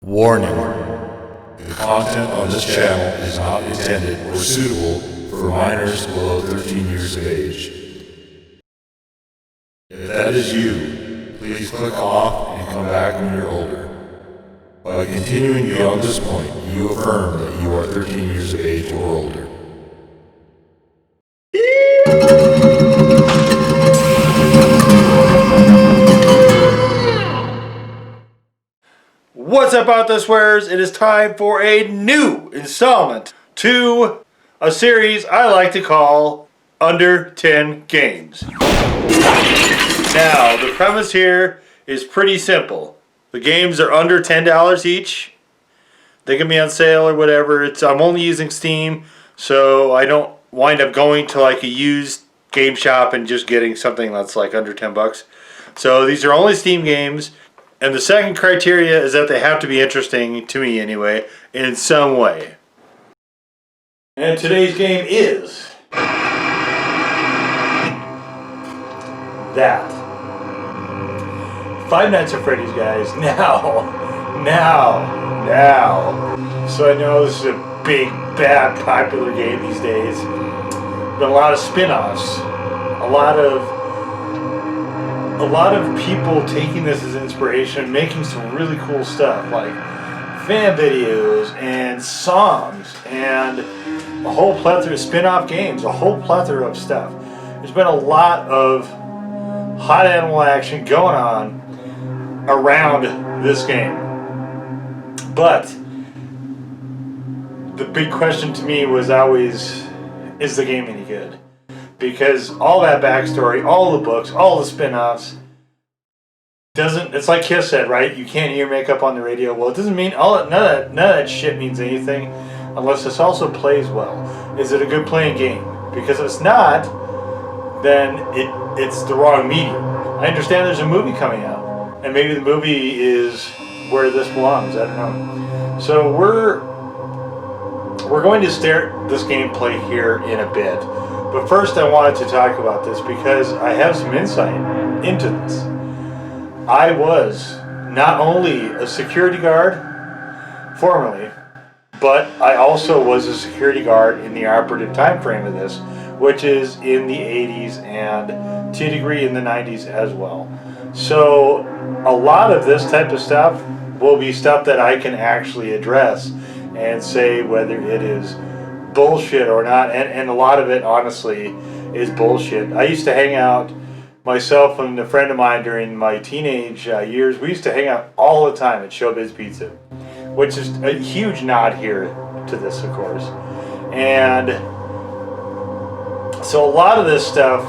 Warning. The content on this channel is not intended or suitable for minors below 13 years of age. If that is you, please click off and come back when you're older. By continuing beyond this point, you affirm that you are 13 years of age or older. What's up out there, swears? It is time for a new installment to a series I like to call Under 10 Games. Now, the premise here is pretty simple. The games are under $10 each. They can be on sale or whatever. I'm only using Steam, so I don't wind up going to like a used game shop and just getting something that's like under 10 bucks. So these are only Steam games. And the second criteria is that they have to be interesting, to me anyway, in some way. And today's game is that. Five Nights at Freddy's, guys. Now. So I know this is a big, bad, popular game these days. But a lot of spin-offs. A lot of people taking this as inspiration and making some really cool stuff like fan videos and songs and a whole plethora of spin-off games, a whole plethora of stuff. There's been a lot of hot animal action going on around this game. But the big question to me was always, is the game any good? Because all that backstory, all the books, all the spin-offs, it's like Kiss said, right? You can't hear makeup on the radio. Well, it doesn't mean, none of that shit means anything unless this also plays well. Is it a good playing game? Because if it's not, then it's the wrong medium. I understand there's a movie coming out, and maybe the movie is where this belongs. I don't know. So we're going to start this gameplay here in a bit. But first I wanted to talk about this because I have some insight into this. I was not only a security guard, formerly, but I also was a security guard in the operative time frame of this, which is in the 80s and to a degree in the 90s as well. So a lot of this type of stuff will be stuff that I can actually address and say whether it is bullshit or not, and a lot of it honestly is bullshit. I used to hang out, myself and a friend of mine during my teenage years, we used to hang out all the time at Showbiz Pizza, which is a huge nod here to this, of course. And so a lot of this stuff,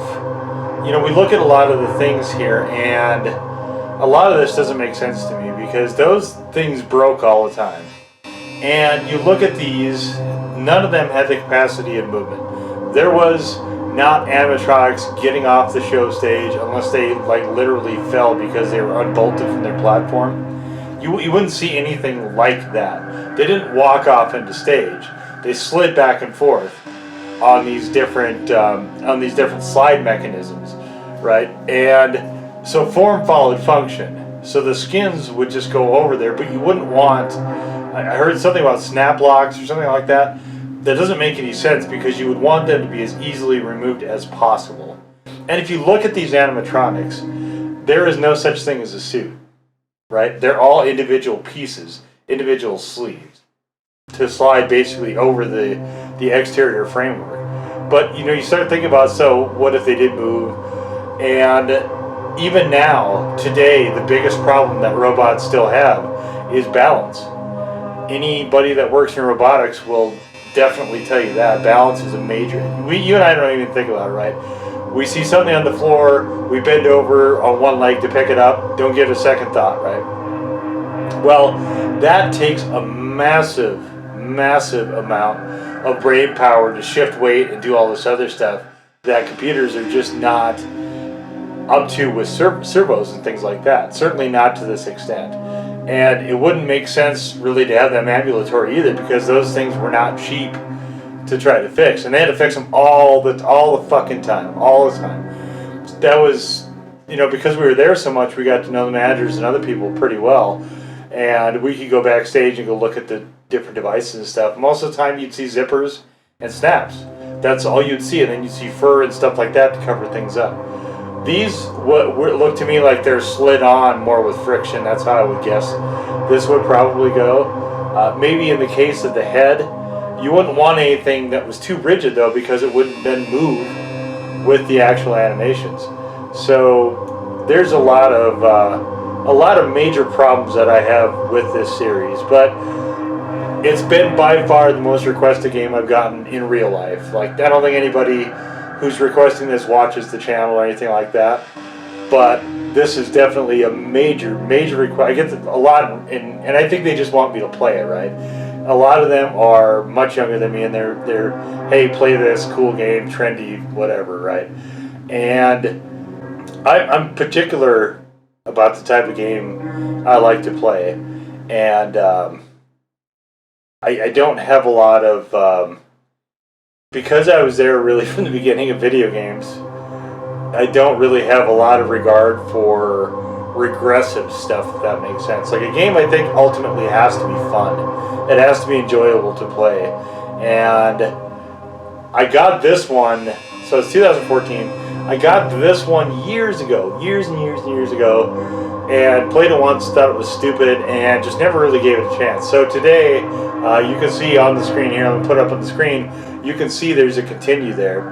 we look at a lot of the things here, and a lot of this doesn't make sense to me because those things broke all the time. And you look at these, none of them had the capacity of movement. There was not animatronics getting off the show stage unless they literally fell because they were unbolted from their platform. You wouldn't see anything like that. They didn't walk off into stage. They slid back and forth on these different slide mechanisms, right? And so form followed function. So the skins would just go over there, but you wouldn't want. I heard something about snap locks or something like that. That doesn't make any sense because you would want them to be as easily removed as possible. And if you look at these animatronics, there is no such thing as a suit, right? They're all individual pieces, individual sleeves to slide basically over the exterior framework. But you start thinking about, so what if they did move? And even now, today, the biggest problem that robots still have is balance. Anybody that works in robotics will definitely tell you that balance is a major. You and I don't even think about it, right? We see something on the floor, we bend over on one leg to pick it up, don't give it a second thought, right? Well, that takes a massive amount of brain power to shift weight and do all this other stuff that computers are just not up to with servos and things like that. Certainly not to this extent. And it wouldn't make sense really to have them ambulatory either because those things were not cheap to try to fix. And they had to fix them all the fucking time. All the time. That was, because we were there so much, we got to know the managers and other people pretty well. and we could go backstage and go look at the different devices and stuff. Most of the time you'd see zippers and snaps. That's all you'd see, and then you'd see fur and stuff like that to cover things up. These look to me like they're slid on more with friction. That's how I would guess this would probably go. Maybe in the case of the head, you wouldn't want anything that was too rigid though, because it wouldn't then move with the actual animations. So there's a lot of major problems that I have with this series, but it's been by far the most requested game I've gotten in real life. Like, I don't think anybody who's requesting this watches the channel or anything like that, but this is definitely a major request. I get a lot, and I think they just want me to play it, right? A lot of them are much younger than me, and they're hey, play this cool game, trendy, whatever, right? And I'm particular about the type of game I like to play, and I don't have a lot of because I was there really from the beginning of video games. I don't really have a lot of regard for regressive stuff, if that makes sense. Like, a game I think ultimately has to be fun. It has to be enjoyable to play. And I got this one, so it's 2014. I got this one years ago, years and years ago, and played it once, thought it was stupid, and just never really gave it a chance. So today, you can see on the screen here, I'm going to put it up on the screen, you can see there's a continue there.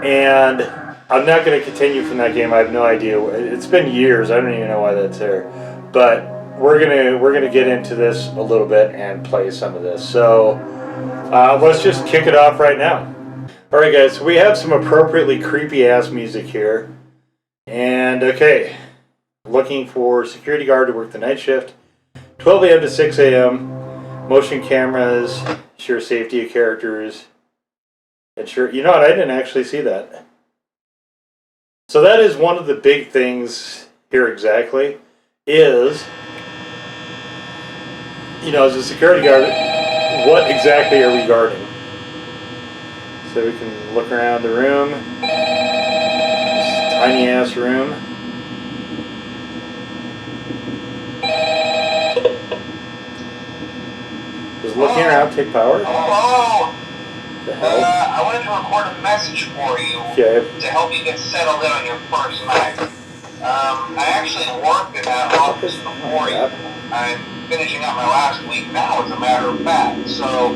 And I'm not going to continue from that game. I have no idea. It's been years. I don't even know why that's there. But we're gonna get into this a little bit and play some of this. So let's just kick it off right now. All right, guys. So we have some appropriately creepy ass music here. And okay, looking for security guard to work the night shift. 12 a.m. to 6 a.m. Motion cameras. Sure safety of characters. And sure, you know what? I didn't actually see that. So that is one of the big things here exactly, is, you know, as a security guard, what exactly are we guarding? So we can look around the room, this tiny ass room. Does looking around take power? Hello! The hell? I wanted to record a message for you to help you get settled in on your first night. I actually worked in that office before you. I'm finishing up my last week now, as a matter of fact. So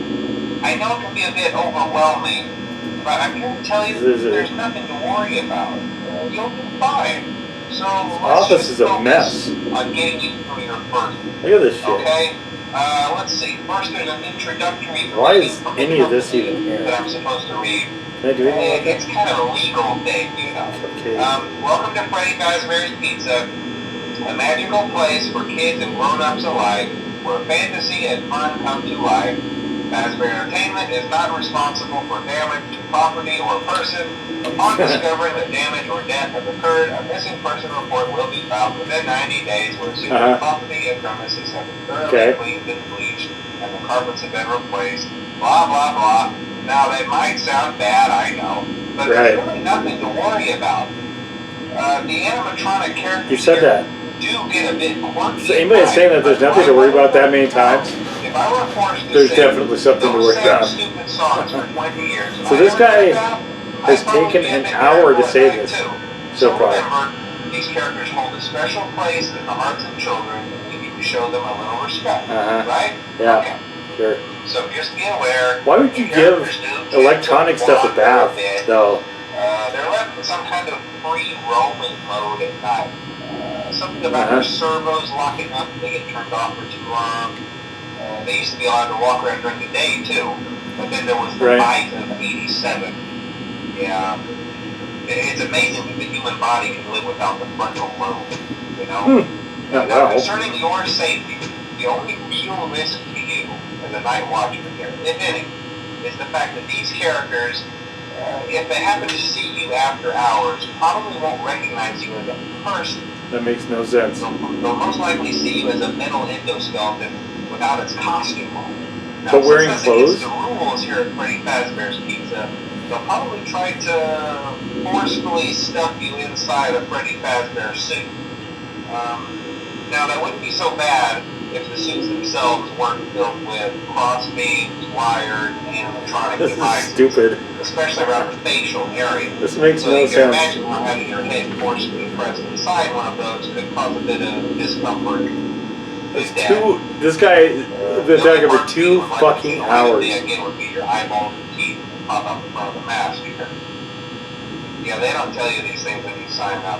I know it can be a bit overwhelming, but I'm here to tell you that there's nothing to worry about. You'll be fine. So let's office is a mess. On getting you through your first. Look at this shit. Okay. Let's see. First, there's an introductory. Why is any of this even here? That I'm supposed to read. Can I do anything like that? It's kind of a legal thing, you know. Okay. Welcome to Freddy Pizza, a magical place for kids and grown-ups alike, where fantasy and fun come to life. Fazbear Entertainment is not responsible for damage to property or person. Upon discovering that damage or death has occurred, a missing person report will be filed within 90 days where suitable property and premises have been thoroughly cleaned and bleached and the carpets have been replaced. Blah, blah, blah. Now, that might sound bad, I know, but there's really nothing to worry about. The animatronic characters you said that. Do get a bit quirky. So anybody that's saying that there's nothing to worry about that many times, if I were forced to there's sing definitely something to worry about. stupid songs for 20 years, So this guy has taken an hour to say this so far. Remember, these characters hold a special place in the hearts of children, and we need to show them a little respect, right? Yeah, okay. Sure. So just be aware. Why would you give electronic stuff a bath, though? They're left in some kind of free roaming mode at night. Something about their servos locking up if they get turned off for too long. They used to be allowed to walk around during the day, too. But then there was the bite of 87. Yeah. It's amazing that the human body can live without the frontal lobe, you know? Now, concerning your safety, the only real risk to you as a night watchman here, if any, is the fact that these characters, if they happen to see you after hours, probably won't recognize you as a person. That makes no sense. They'll most likely see you as a mental endoskeleton without its costume on. Now, but wearing clothes? The rules here at Freddy Fazbear's Pizza, they'll probably try to forcefully stuff you inside a Freddy Fazbear suit. Now, that wouldn't be so bad if the suits themselves weren't filled with cross beams, wired, animatronic This is devices. stupid. Especially around the facial area. This makes so no you sense. can imagine how having your head forcibly pressed inside one of those could cause a bit of discomfort. This guy been talking for 2 fucking hours. The again would be your eyeballs and teeth pop up in front of the mask. Yeah, they don't tell you these things when you sign up.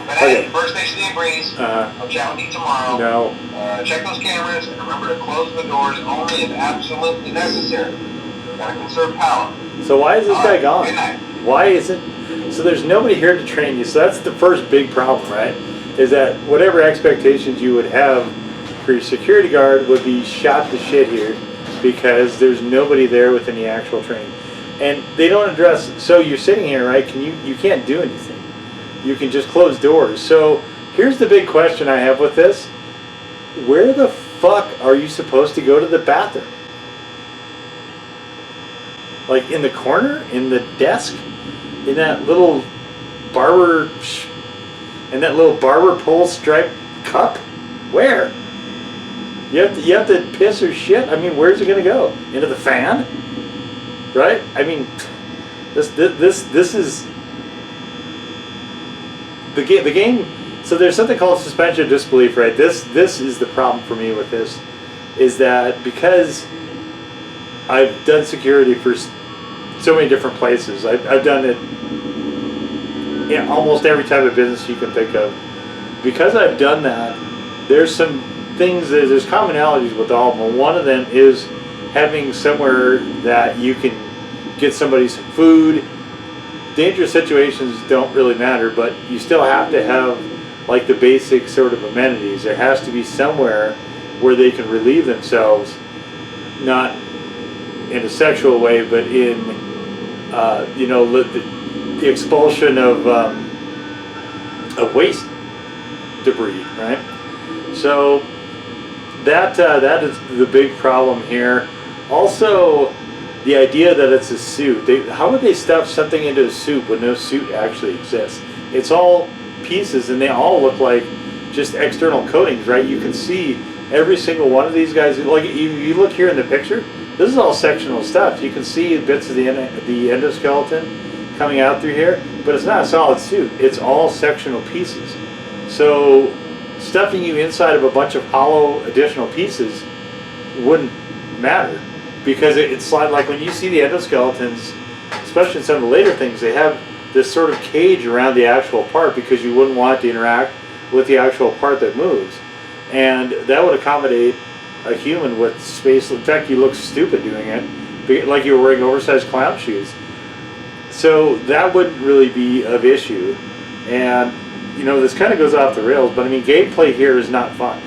But hey, first station in Breeze. I'll chat with you tomorrow. No. Check those cameras and remember to close the doors only if absolutely necessary. Gotta conserve power. So why is this guy gone? Good night. Why isn't... So there's nobody here to train you. So that's the first big problem, right? Is that whatever expectations you would have for your security guard would be shot to shit here because there's nobody there with any actual training. And they don't address... So you're sitting here, right? You can't do anything. You can just close doors. So here's the big question I have with this. Where the fuck are you supposed to go to the bathroom? Like in the corner? In the desk? In that little barber pole striped cup? Where? You have to piss or shit? I mean, where's it gonna go? Into the fan? Right? I mean, this is the game. So there's something called suspension of disbelief, right? This is the problem for me with this, is that because I've done security for so many different places. I've done it in almost every type of business you can think of. Because I've done that, there's some things, there's commonalities with all of them. One of them is having somewhere that you can get somebody some food. Dangerous situations don't really matter, but you still have to have like the basic sort of amenities. There has to be somewhere where they can relieve themselves, not in a sexual way, but in the expulsion of waste debris, right? So that is the big problem here. Also, the idea that it's a suit. How would they stuff something into a suit when no suit actually exists? It's all pieces, and they all look like just external coatings, right? You can see every single one of these guys. Like you look here in the picture. This is all sectional stuff. You can see bits of the endoskeleton coming out through here, but it's not a solid suit. It's all sectional pieces. So stuffing you inside of a bunch of hollow additional pieces wouldn't matter, because it's like when you see the endoskeletons, especially in some of the later things, they have this sort of cage around the actual part because you wouldn't want it to interact with the actual part that moves. And that would accommodate a human with space. In fact, you look stupid doing it, like you were wearing oversized clown shoes. So that wouldn't really be of issue. And this kind of goes off the rails, but I mean, gameplay here is not fun.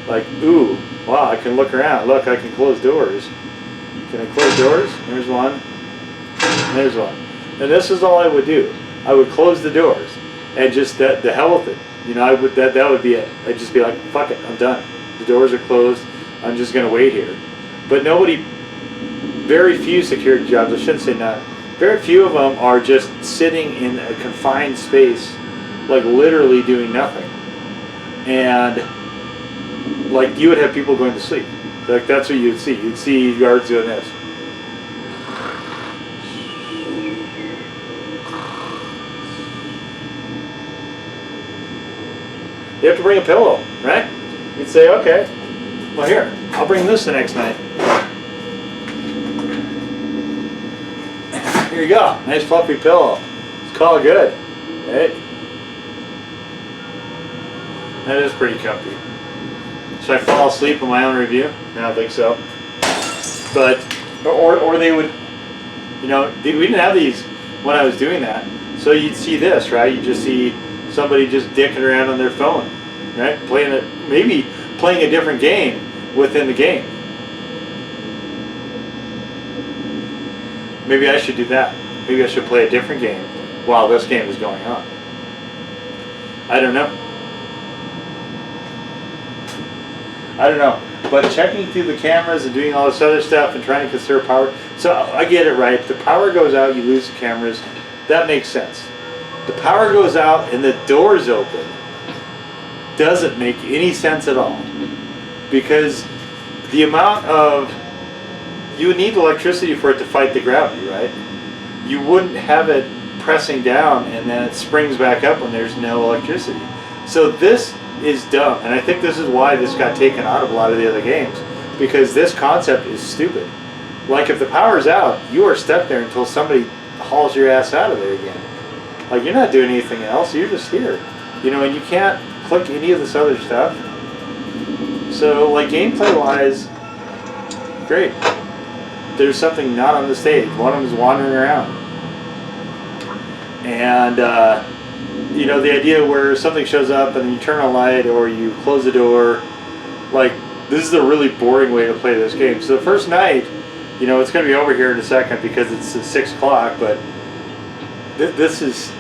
Like, ooh, wow, I can look around. Look, I can close doors. Can I close doors? There's one. There's one. And this is all I would do. I would close the doors and just the hell with it. I would that would be it. I'd just be like, fuck it, I'm done. The doors are closed. I'm just gonna wait here. But very few security jobs, I shouldn't say none, very few of them are just sitting in a confined space, like literally doing nothing. And like you would have people going to sleep. Like that's what you'd see. You'd see guards doing this. You have to bring a pillow, right? You'd say, okay, well here, I'll bring this the next night. Here you go, nice fluffy pillow. Let's call it good, right? That is pretty comfy. Should I fall asleep in my own review? I don't think so. But, or they would, we didn't have these when I was doing that. So you'd see this, right? You just see somebody just dicking around on their phone, right? Maybe playing a different game within the game. Maybe I should do that. Maybe I should play a different game while this game is going on. I don't know. But checking through the cameras and doing all this other stuff and trying to conserve power. So I get it, right? If the power goes out, you lose the cameras. That makes sense. The power goes out and the doors open. Doesn't make any sense at all. because the amount of you would need electricity for it to fight the gravity, right? You wouldn't have it pressing down and then it springs back up when there's no electricity. So this is dumb, and I think this is why this got taken out of a lot of the other games, because this concept is stupid. Like, if the power's out, you are stuck there until somebody hauls your ass out of there again. Like, you're not doing anything else, you're just here. You know, and you can't click any of this other stuff. So, like, gameplay wise, great. There's something not on the stage. One of them is wandering around. And, you know, the idea where something shows up and then you turn on a light or you close the door, like, this is a really boring way to play this game. So the first night, you know, it's going to be over here in a second because it's 6 o'clock, but this is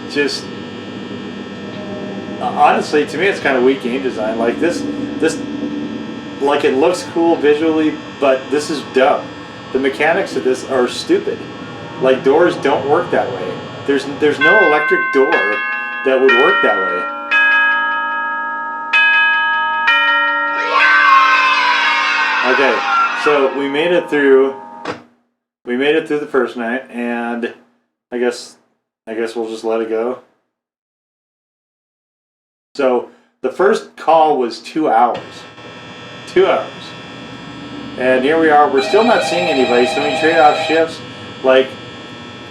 just, honestly, to me it's kind of weak game design. Like, this, like, it looks cool visually, but this is dumb. The mechanics of this are stupid. Like, doors don't work that way. There's no electric door that would work that way. Okay, so we made it through the first night, and I guess we'll just let it go. So the first call was 2 hours. 2 hours. And here we are, we're still not seeing anybody, so we trade off shifts. Like,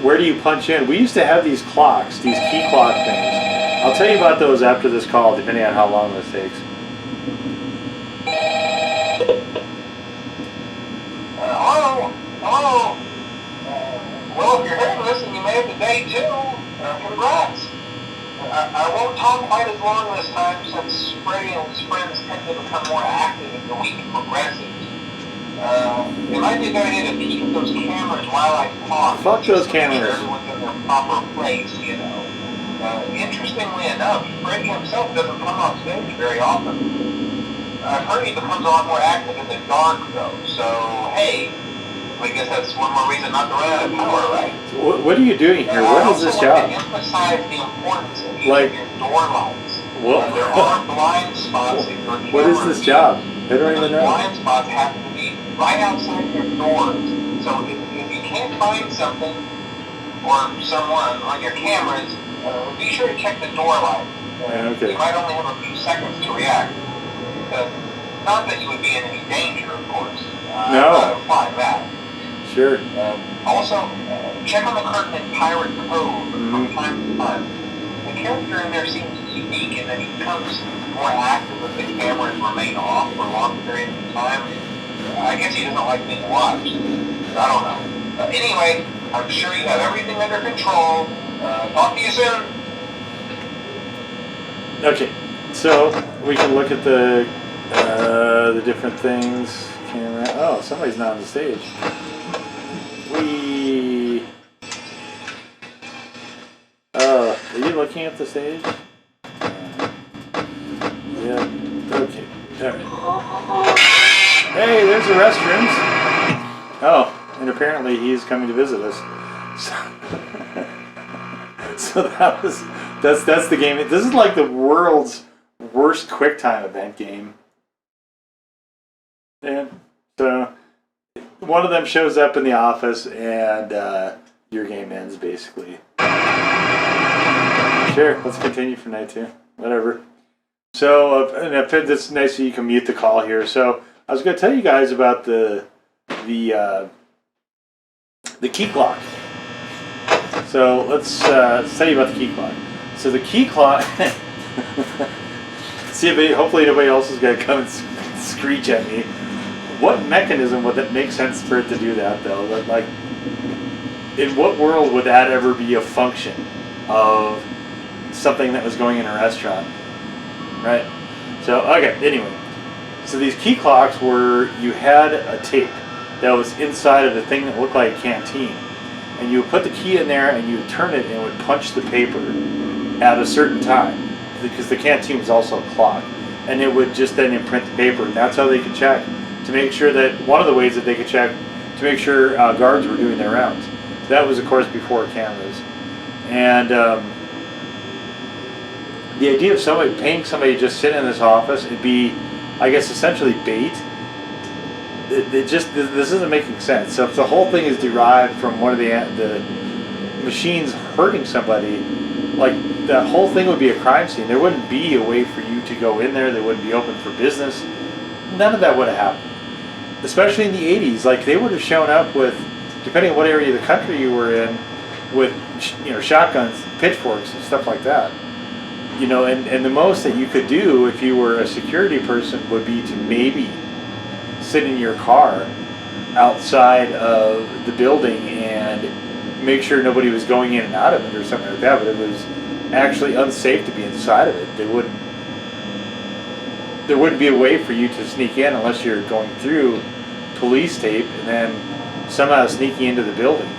where do you punch in? We used to have these clocks, these key clock things. I'll tell you about those after this call, depending on how long this takes. Hello? Well, if you're hearing this and you made it to day 2, congrats. I won't talk quite as long this time since Freddy and his friends tend to become more active as the week progresses. It might be a good idea to peek at those cameras while I talk. Fuck those cameras. Everyone's in their proper place, you know. Interestingly enough, Freddy himself doesn't come on stage very often. I've heard he becomes a lot more active in the dark, though. So, hey, I guess that's one more reason not to run out of power, right? What are you doing here? What is this job? I also want to emphasize the importance of using your door lights. There are blind spots in your camera. What is this job? I don't even know. Blind spots happen to be right outside your doors. So if you can't find something or someone on your cameras, be sure to check the door light. Okay. You might only have a few seconds to react. Not that you would be in any danger, of course. No. I'm not implying that. Sure. Also, check on the curtain in Pirate Cove from time to time. The character in there seems unique in that he becomes more active if the cameras remain off for long periods of time. I guess he doesn't like being watched. I don't know. Anyway, I'm sure you have everything under control. Talk to you soon. Okay, so we can look at the different things. Camera. Oh, somebody's not on the stage. Are you looking at the stage? Yeah. Okay. Alright. Hey, there's the restrooms. Oh, and apparently he's coming to visit us. So that's the game. This is like the world's worst QuickTime event game. And so one of them shows up in the office and your game ends basically. Sure, let's continue for night 2. Whatever. So, and it's nice that you can mute the call here. So I was going to tell you guys about the key clock. So let's tell you about the key clock. So the key clock. See if hopefully nobody else is going to come and screech at me. What mechanism would that make sense for it to do that though? Like, in what world would that ever be a function of something that was going in a restaurant? Right? So, okay, anyway. So these key clocks were, you had a tape that was inside of the thing that looked like a canteen. And you would put the key in there and you would turn it and it would punch the paper at a certain time. Because the canteen was also a clock. And it would just then imprint the paper. And that's how they could check. To make sure that, one of the ways that they could check, to make sure guards were doing their rounds. That was, of course, before cameras. And the idea of paying somebody to just sit in this office, it'd be I guess, essentially bait. This isn't making sense. So if the whole thing is derived from one of the machines hurting somebody, like that whole thing would be a crime scene. There wouldn't be a way for you to go in there. They wouldn't be open for business. None of that would have happened. Especially in the 80s, like they would have shown up with, depending on what area of the country you were in, with shotguns, pitchforks, and stuff like that. And the most that you could do if you were a security person would be to maybe sit in your car outside of the building and make sure nobody was going in and out of it or something like that, but it was actually unsafe to be inside of it. There wouldn't be a way for you to sneak in unless you're going through police tape and then somehow sneaking into the building.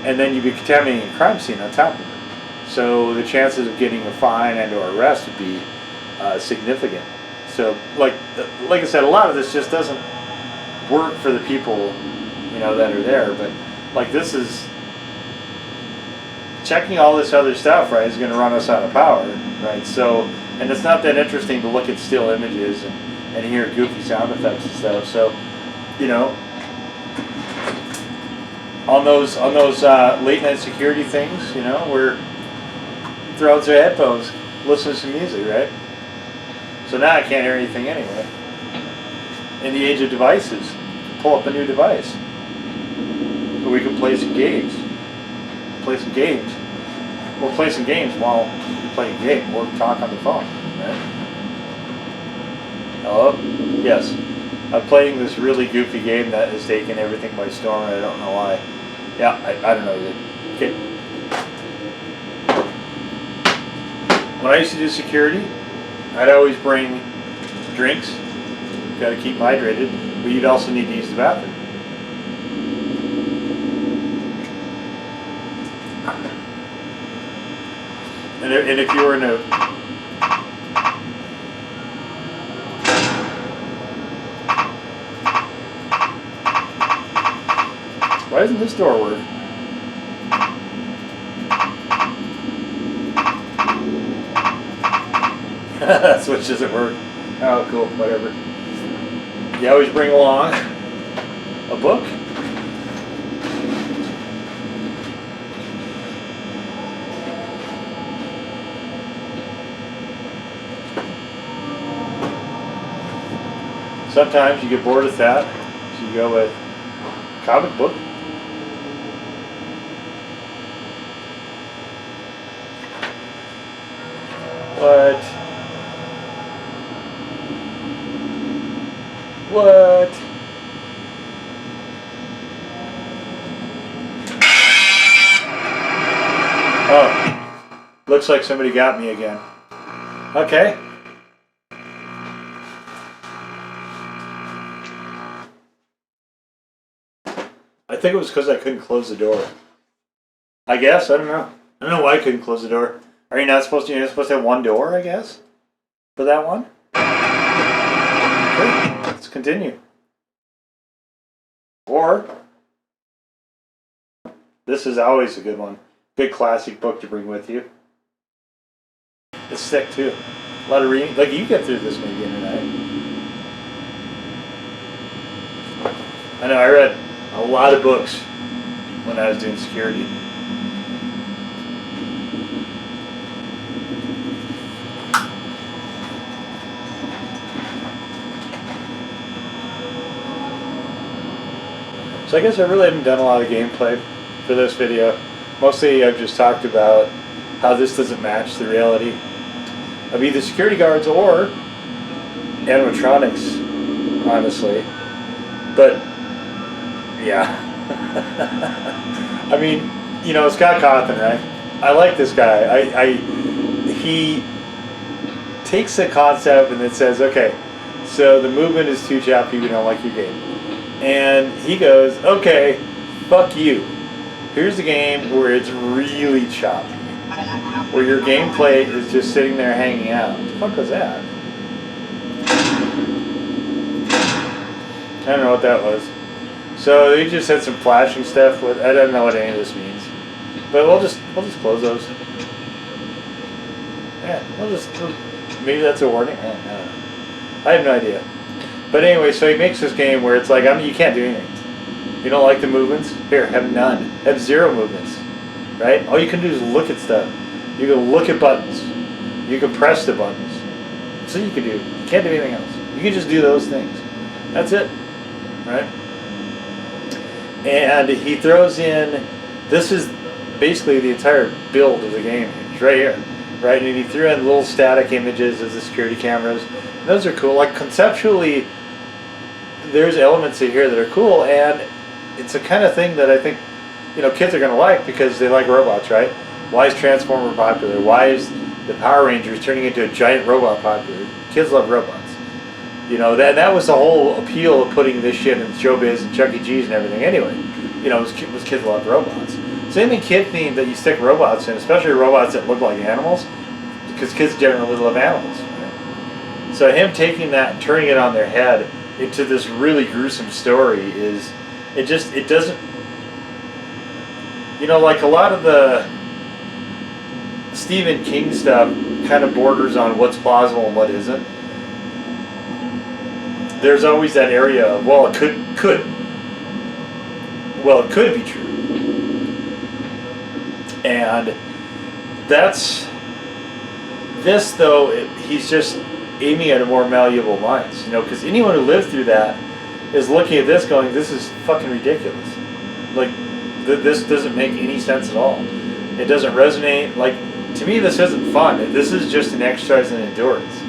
And then you'd be contaminating a crime scene on top of it. So the chances of getting a fine and or arrest would be significant. So, like I said, a lot of this just doesn't work for the people, that are there. But like this is checking all this other stuff, right? Is going to run us out of power, right? So, and it's not that interesting to look at still images and hear goofy sound effects and stuff. So, on those late night security things, we're throwing some headphones, listening to some music, right? So now I can't hear anything anyway. In the age of devices, pull up a new device. Or we can play some games. We'll play some games while we play a game or talk on the phone, right? Hello? Yes. I'm playing this really goofy game that has taken everything by storm and I don't know why. Yeah, I don't know either. Okay. When I used to do security, I'd always bring drinks. Got to keep hydrated, but you'd also need to use the bathroom. And if you were in a why doesn't this door work? That switch doesn't work. Oh, cool. Whatever. You always bring along a book. Sometimes you get bored with that, so you go with a comic book. What? Oh, looks like somebody got me again. Okay. I think it was because I couldn't close the door. I guess, I don't know. I don't know why I couldn't close the door. Are you not supposed to? You're supposed to have one door, I guess, for that one. Okay, let's continue. Or this is always a good one. Good classic book to bring with you. It's thick too. A lot of reading. Like you get through this maybe in a night. I know I read a lot of books when I was doing security. So I guess I really haven't done a lot of gameplay for this video. Mostly I've just talked about how this doesn't match the reality of either security guards or animatronics, honestly. But yeah. I mean, Scott Cawthon, right? I like this guy. He takes a concept and then says, okay, so the movement is too choppy, we don't like your game. And he goes, okay, fuck you. Here's a game where it's really choppy. Where your gameplay is just sitting there hanging out. What the fuck was that? I don't know what that was. So they just had some flashing stuff with. I don't know what any of this means. But we'll just close those. Yeah, maybe that's a warning. I don't know. I have no idea. But anyway, so he makes this game where it's like, you can't do anything. You don't like the movements? Here, have none. Have 0 movements. Right? All you can do is look at stuff. You can look at buttons. You can press the buttons. So you can do. You can't do anything else. You can just do those things. That's it. Right? And he throws in, this is basically the entire build of the game. It's right here. Right? And he threw in little static images of the security cameras. And those are cool. Like conceptually, there's elements in here that are cool, and it's a kind of thing that I think, kids are going to like because they like robots, right? Why is Transformer popular? Why is the Power Rangers turning into a giant robot popular? Kids love robots. That was the whole appeal of putting this shit in Showbiz and Chuck E. Cheese and everything anyway. Was kids love robots. So anything kid themed that you stick robots in, especially robots that look like animals, because kids generally love animals. Right? So him taking that and turning it on their head into this really gruesome story it doesn't, like a lot of the Stephen King stuff kind of borders on what's plausible and what isn't. There's always that area of, it could be true. And that's, this though, he's just aiming at a more malleable minds, because anyone who lived through that is looking at this going, this is fucking ridiculous. Like, this doesn't make any sense at all. It doesn't resonate. Like, to me, this isn't fun. This is just an exercise in endurance,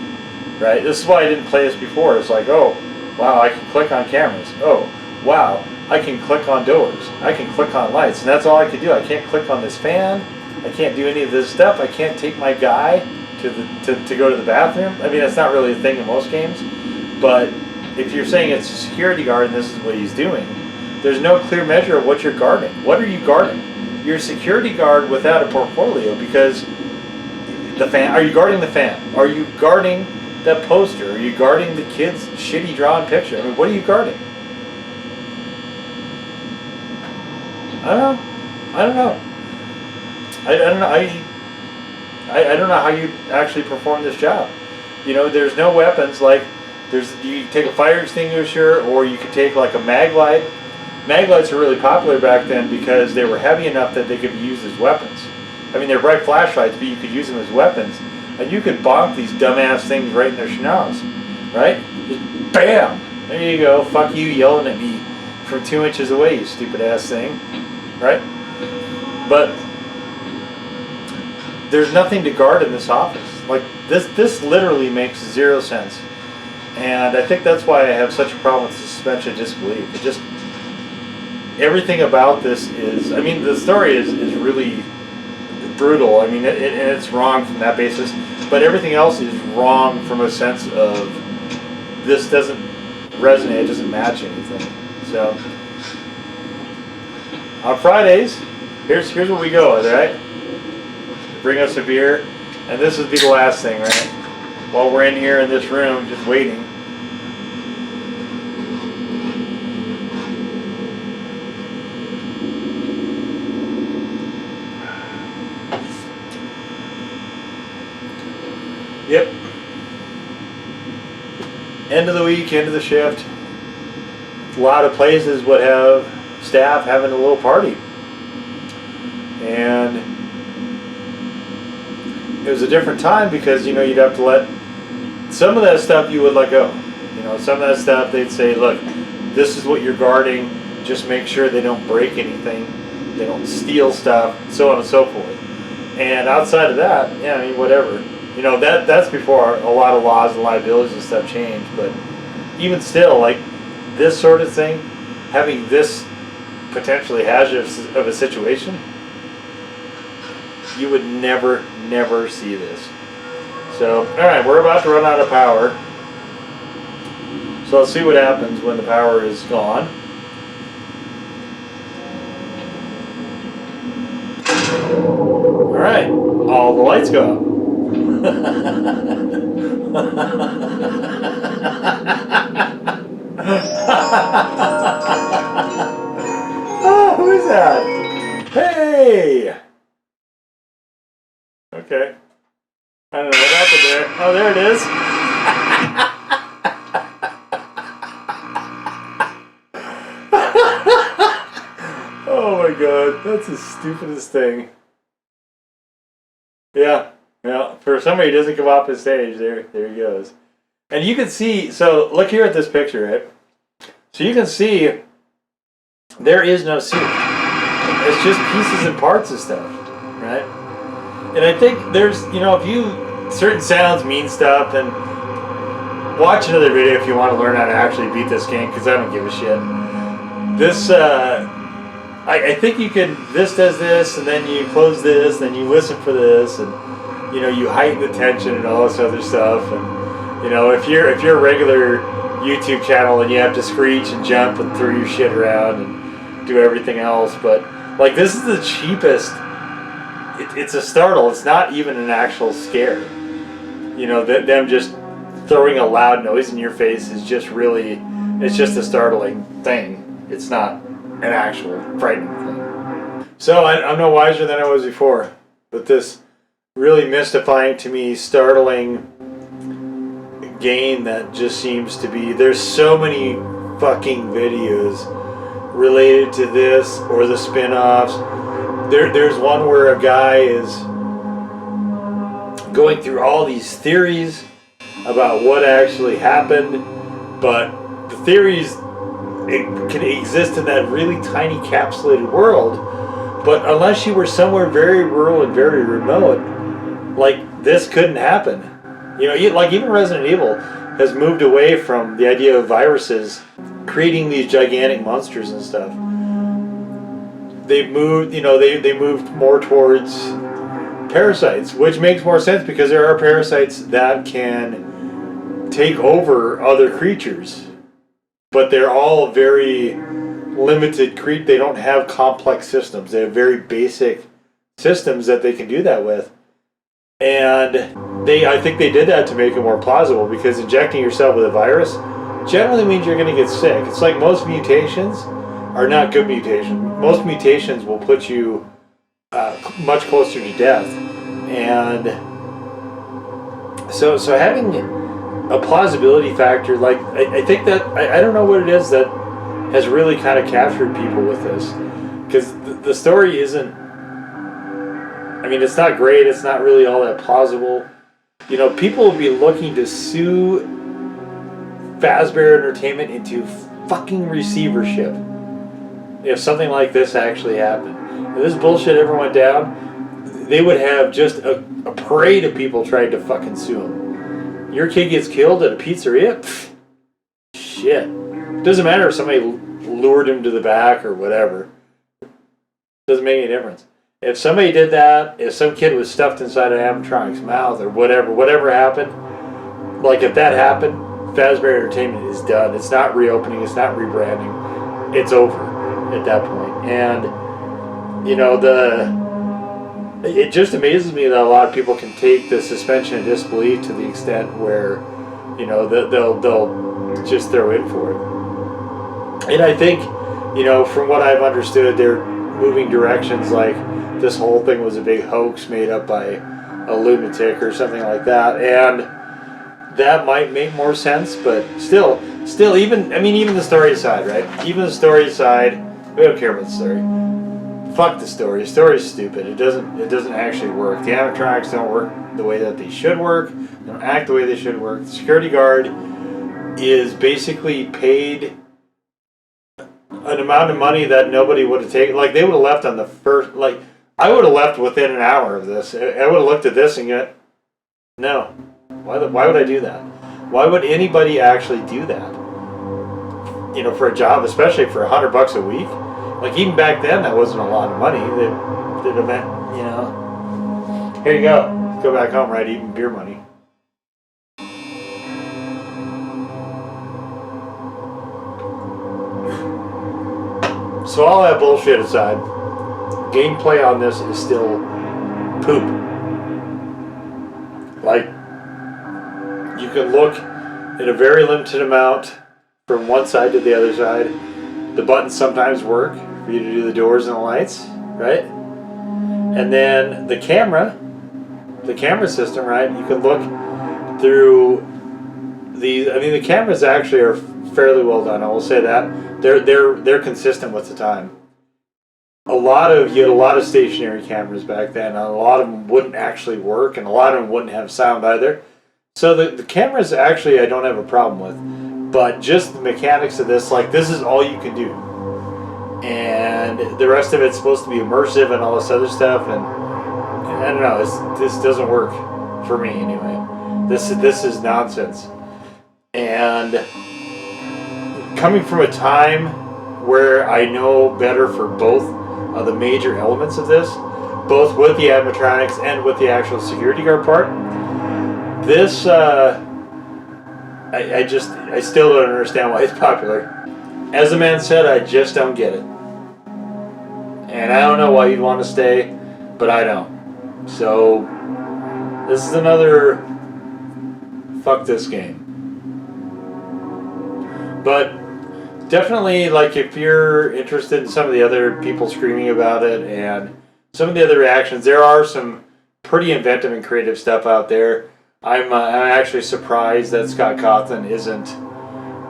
right? This is why I didn't play this before. It's like, oh, wow, I can click on cameras. Oh, wow, I can click on doors. I can click on lights, and that's all I can do. I can't click on this fan. I can't do any of this stuff. I can't take my guy to go to the bathroom. I mean, that's not really a thing in most games, but if you're saying it's a security guard and this is what he's doing, there's no clear measure of what you're guarding. What are you guarding? You're a security guard without a portfolio because the fan. Are you guarding the fan? Are you guarding that poster? Are you guarding the kid's shitty drawn picture? I mean, what are you guarding? I don't know. I don't know. I don't know how you actually perform this job. There's no weapons. Like, you take a fire extinguisher, or you could take like a mag light. Mag lights were really popular back then because they were heavy enough that they could be used as weapons. I mean, they're bright flashlights, but you could use them as weapons, and you could bonk these dumbass things right in their schnoz, right? Just bam! There you go. Fuck you, yelling at me from 2 inches away, you stupid ass thing, right? But there's nothing to guard in this office. Like, this literally makes 0 sense. And I think that's why I have such a problem with suspension of disbelief. It just, everything about this is, I mean, the story is really brutal. I mean, it's wrong from that basis. But everything else is wrong from a sense of, this doesn't resonate, it doesn't match anything. So, on Fridays, here's where we go, alright? Bring us a beer, and this would be the last thing, right? While we're in here in this room, just waiting. Yep. End of the week, end of the shift. A lot of places would have staff having a little party. And it was a different time because, you'd have to let some of that stuff you would let go. Some of that stuff they'd say, look, this is what you're guarding. Just make sure they don't break anything. They don't steal stuff, so on and so forth. And outside of that, yeah, I mean, whatever. That's before a lot of laws and liabilities and stuff changed. But even still, like, this sort of thing, having this potentially hazardous of a situation, you would never see this. So, alright, we're about to run out of power. So let's see what happens when the power is gone. Alright, all the lights go out. Oh, who is that? Hey! Okay. I don't know what happened there. Oh, there it is. Oh my god, that's the stupidest thing. Yeah, for somebody who doesn't come off the stage, there he goes. And you can see, so look here at this picture, right? So you can see there is no suit. It's just pieces and parts of stuff, right? And I think there's, if certain sounds mean stuff, and watch another video if you want to learn how to actually beat this game, because I don't give a shit. This, I think you can, this does this, and then you close this, then you listen for this, and, you heighten the tension and all this other stuff, and, if you're a regular YouTube channel and you have to screech and jump and throw your shit around and do everything else, but, like, this is the cheapest, it's a startle, it's not even an actual scare. Them just throwing a loud noise in your face is just really, it's just a startling thing. It's not an actual frightening thing. So I'm no wiser than I was before, but this really mystifying to me, startling game that just seems to be, there's so many fucking videos related to this or the spin-offs. There's one where a guy is going through all these theories about what actually happened, but the theories, it can exist in that really tiny capsulated world, but unless you were somewhere very rural and very remote, like, this couldn't happen. Like, even Resident Evil has moved away from the idea of viruses creating these gigantic monsters and stuff. They've moved, they moved more towards parasites, which makes more sense because there are parasites that can take over other creatures, but they're all very limited. They don't have complex systems. They have very basic systems that they can do that with. And I think they did that to make it more plausible, because injecting yourself with a virus generally means you're going to get sick. It's like most mutations are not good mutations. Most mutations will put you much closer to death. And so having a plausibility factor, like, I think that, I don't know what it is that has really kind of captured people with this. Because the story isn't, it's not great, it's not really all that plausible. People will be looking to sue Fazbear Entertainment into fucking receivership if something like this actually happened. If this bullshit ever went down, they would have just a parade of people trying to fucking sue them. Your kid gets killed at a pizzeria? Pfft, shit. Doesn't matter if somebody lured him to the back or whatever. Doesn't make any difference. If somebody did that, if some kid was stuffed inside an animatronic's mouth or whatever happened, like, if that happened, Fazbear Entertainment is done. It's not reopening, it's not rebranding. It's over at that point. And, it just amazes me that a lot of people can take the suspension of disbelief to the extent where, they'll just throw in for it. And I think, from what I've understood, they're moving directions like this whole thing was a big hoax made up by a lunatic or something like that, and that might make more sense. But still, even the story aside, right? Even the story aside, we don't care about the story. Fuck the story. The story's stupid. It doesn't actually work. The animatronics don't work the way that they should work. They don't act the way they should work. The security guard is basically paid an amount of money that nobody would have taken. Like, they would have left on the first, like, I would have left within an hour of this. I would have looked at this and go, no. Why would I do that? Why would anybody actually do that? For a job, especially for $100 a week. Like, even back then, that wasn't a lot of money. That event, here you go. Go back home, right? Eating beer money. So all that bullshit aside, gameplay on this is still poop. Like, you can look at a very limited amount from one side to the other side. The buttons sometimes work for you to do the doors and the lights, right? And then the camera system, right? You can look through these. The cameras actually are fairly well done. I will say that they're consistent with the time. you had a lot of stationary cameras back then, and a lot of them wouldn't actually work, and a lot of them wouldn't have sound either. So the cameras actually I don't have a problem with, but just the mechanics of this, like this is all you can do, and the rest of it's supposed to be immersive and all this other stuff, and I don't know, this doesn't work for me anyway. This is nonsense, and coming from a time where I know better for both of the major elements of this, both with the animatronics and with the actual security guard part, this I still don't understand why it's popular. As the man said, I just don't get it, and I don't know why you'd want to stay, but I don't. So this is another fuck this game. But definitely, like, if you're interested in some of the other people screaming about it and some of the other reactions, there are some pretty inventive and creative stuff out there. I'm actually surprised that Scott Cawthon isn't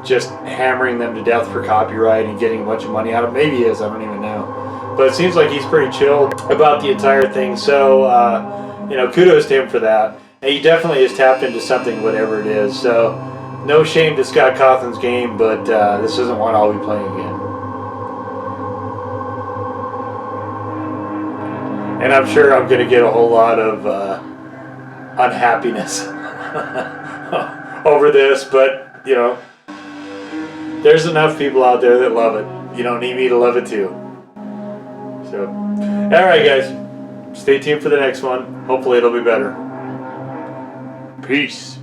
just hammering them to death for copyright and getting a bunch of money out of it. Maybe he is, I don't even know. But it seems like he's pretty chill about the entire thing. So, kudos to him for that. And he definitely has tapped into something, whatever it is. So, no shame to Scott Cawthon's game, but this isn't one I'll be playing again. And I'm sure I'm going to get a whole lot of unhappiness over this, but, there's enough people out there that love it. You don't need me to love it too. So, alright guys, stay tuned for the next one. Hopefully it'll be better. Peace.